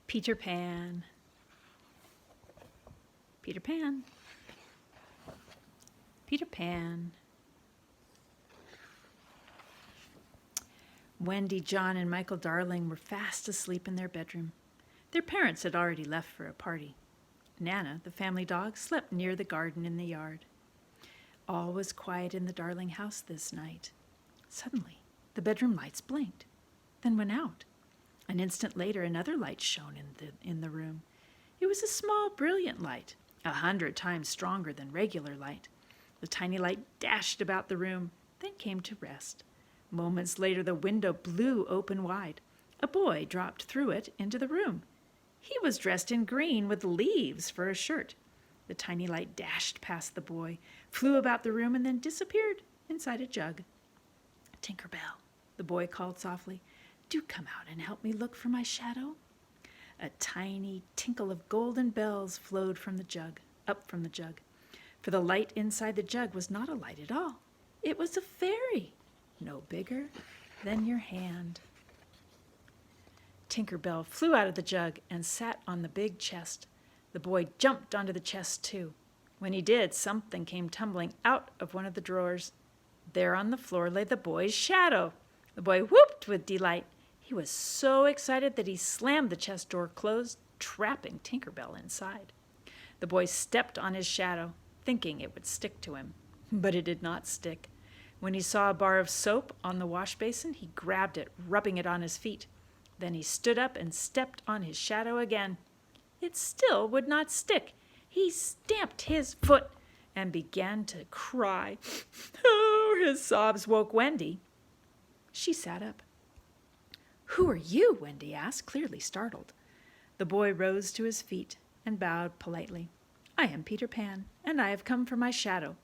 Peter Pan. Peter Pan. Peter Pan. Wendy, John, and Michael Darling were fast asleep in their bedroom. Their parents had already left for a party. Nana, the family dog, slept near the garden in the yard. All was quiet in the Darling house this night. Suddenly, the bedroom lights blinked, then went out. An instant later, another light shone in the room. It was a small, brilliant light, 100 times stronger than regular light. The tiny light dashed about the room, then came to rest. Moments later, the window blew open wide. A boy dropped through it into the room. He was dressed in green with leaves for a shirt. The tiny light dashed past the boy, flew about the room, and then disappeared inside a jug. "Tinker Bell," the boy called softly, "do come out and help me look for my shadow." A tiny tinkle of golden bells flowed from the jug, up from the jug. For the light inside the jug was not a light at all. It was a fairy, no bigger than your hand. Tinker Bell flew out of the jug and sat on the big chest. The boy jumped onto the chest too. When he did, something came tumbling out of one of the drawers. There on the floor lay the boy's shadow. The boy whooped with delight. He was so excited that he slammed the chest door closed, trapping Tinker Bell inside. The boy stepped on his shadow, thinking it would stick to him. But it did not stick. When he saw a bar of soap on the wash basin, he grabbed it, rubbing it on his feet. Then he stood up and stepped on his shadow again. It still would not stick. He stamped his foot and began to cry. Oh, his sobs woke Wendy. She sat up. "Who are you?" Wendy asked, clearly startled. The boy rose to his feet and bowed politely. "I am Peter Pan, and I have come for my shadow."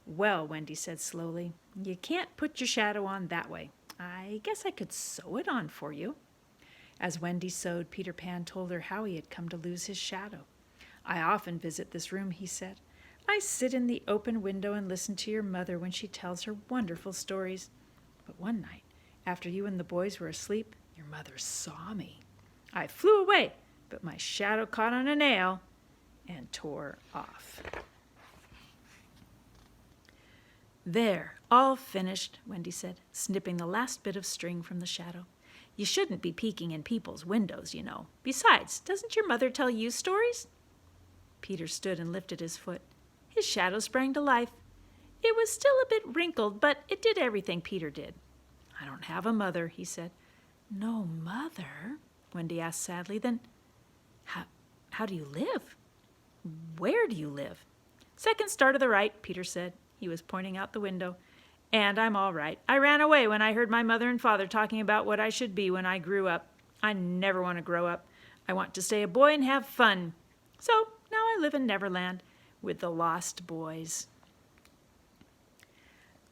"Well," Wendy said slowly, "you can't put your shadow on that way. I guess I could sew it on for you." As Wendy sewed, Peter Pan told her how he had come to lose his shadow. "I often visit this room," he said. "I sit in the open window and listen to your mother when she tells her wonderful stories. But one night, after you and the boys were asleep, your mother saw me. I flew away, but my shadow caught on a nail and tore off." "There, all finished," Wendy said, snipping the last bit of string from the shadow. "You shouldn't be peeking in people's windows, you know. Besides, doesn't your mother tell you stories?" Peter stood and lifted his foot. His shadow sprang to life. It was still a bit wrinkled, but it did everything Peter did. "I don't have a mother," he said. "No mother?" Wendy asked sadly. "Then how do you live? Where do you live?" "Second star to the right," Peter said. He was pointing out the window. "And I'm all right. I ran away when I heard my mother and father talking about what I should be when I grew up. I never want to grow up. I want to stay a boy and have fun. So now I live in Neverland with the lost boys."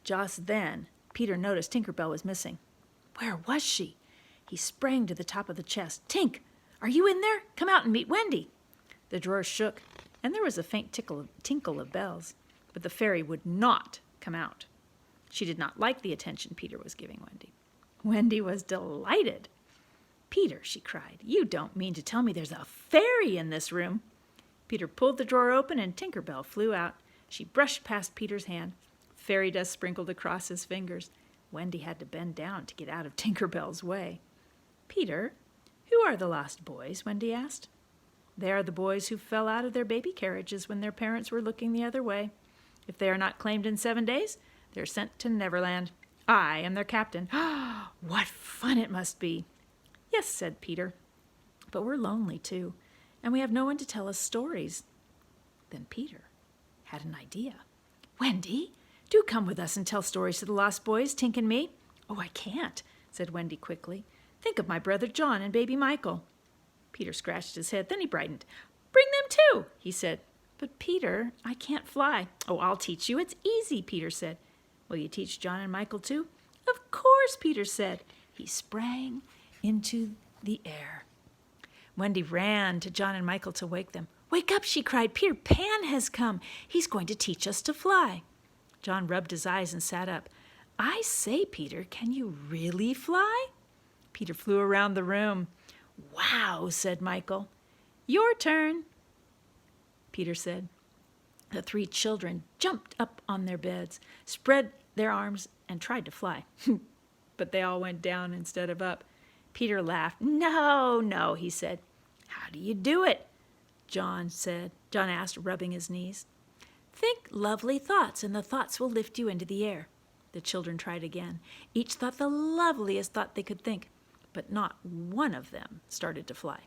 Just then, Peter noticed Tinker Bell was missing. Where was she? He sprang to the top of the chest. "Tink, are you in there? Come out and meet Wendy." The drawer shook, and there was a faint tinkle of bells, but the fairy would not come out. She did not like the attention Peter was giving Wendy. Wendy was delighted. "Peter," she cried, "you don't mean to tell me there's a fairy in this room?" Peter pulled the drawer open and Tinker Bell flew out. She brushed past Peter's hand. Fairy dust sprinkled across his fingers. Wendy had to bend down to get out of Tinker Bell's way. "Peter, who are the lost boys?" Wendy asked. "They are the boys who fell out of their baby carriages when their parents were looking the other way. If they are not claimed in 7 days, they're sent to Neverland. I am their captain." "What fun it must be!" "Yes," said Peter, "but we're lonely too, and we have no one to tell us stories." Then Peter had an idea. "Wendy, do come with us and tell stories to the lost boys, Tink and me." "Oh, I can't," said Wendy quickly. "Think of my brother John and baby Michael." Peter scratched his head, then he brightened. "Bring them too," he said. "But Peter, I can't fly." "Oh, I'll teach you. It's easy," Peter said. "Will you teach John and Michael too?" "Of course," Peter said. He sprang into the air. Wendy ran to John and Michael to wake them. "Wake up," she cried. "Peter Pan has come. He's going to teach us to fly." John rubbed his eyes and sat up. "I say, Peter, can you really fly?" Peter flew around the room. "Wow," said Michael. "Your turn," Peter said. The three children jumped up on their beds, spread their arms, and tried to fly. But they all went down instead of up. Peter laughed. "No, no," he said. "How do you do it?" John asked, rubbing his knees. "Think lovely thoughts, and the thoughts will lift you into the air." The children tried again. Each thought the loveliest thought they could think, but not one of them started to fly.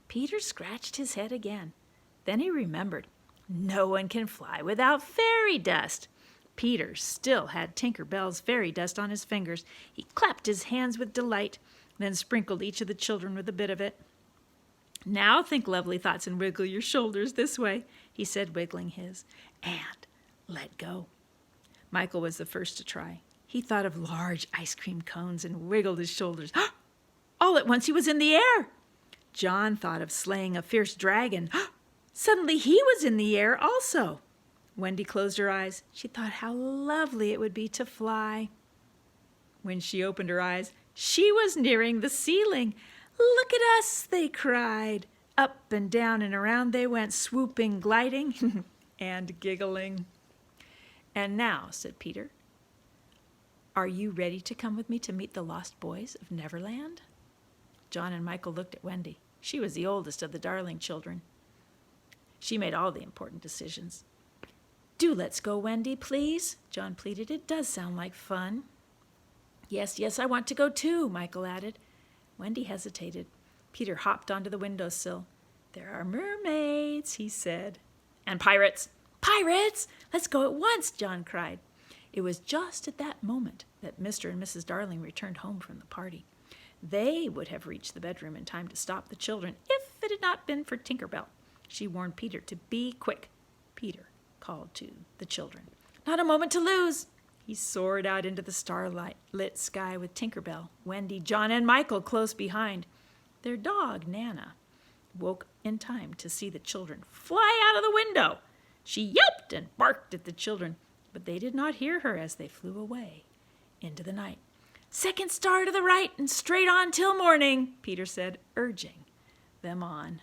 Peter scratched his head again. Then he remembered. No one can fly without fairy dust. Peter still had Tinker Bell's fairy dust on his fingers. He clapped his hands with delight, then sprinkled each of the children with a bit of it. "Now think lovely thoughts and wiggle your shoulders this way," he said, wiggling his. "And let go." Michael was the first to try. He thought of large ice cream cones and wiggled his shoulders. All at once he was in the air. John thought of slaying a fierce dragon. Suddenly he was in the air also. Wendy closed her eyes. She thought how lovely it would be to fly. When she opened her eyes, she was nearing the ceiling. "Look at us," they cried. Up and down and around they went, swooping, gliding, and giggling. "And now," said Peter, "are you ready to come with me to meet the lost boys of Neverland?" John and Michael looked at Wendy. She was the oldest of the Darling children. She made all the important decisions. "Do let's go, Wendy, please," John pleaded. "It does sound like fun." Yes, I want to go too," Michael added. Wendy hesitated. Peter hopped onto the windowsill. "There are mermaids," he said. "And pirates." "Pirates! Let's go at once," John cried. It was just at that moment that Mr. and Mrs. Darling returned home from the party. They would have reached the bedroom in time to stop the children if it had not been for Tinker Bell. She warned Peter to be quick. Peter called to the children. "Not a moment to lose." He soared out into the starlight-lit sky with Tinker Bell, Wendy, John, and Michael close behind. Their dog, Nana, woke in time to see the children fly out of the window. She yelped and barked at the children, but they did not hear her as they flew away into the night. "Second star to the right and straight on till morning," Peter said, urging them on.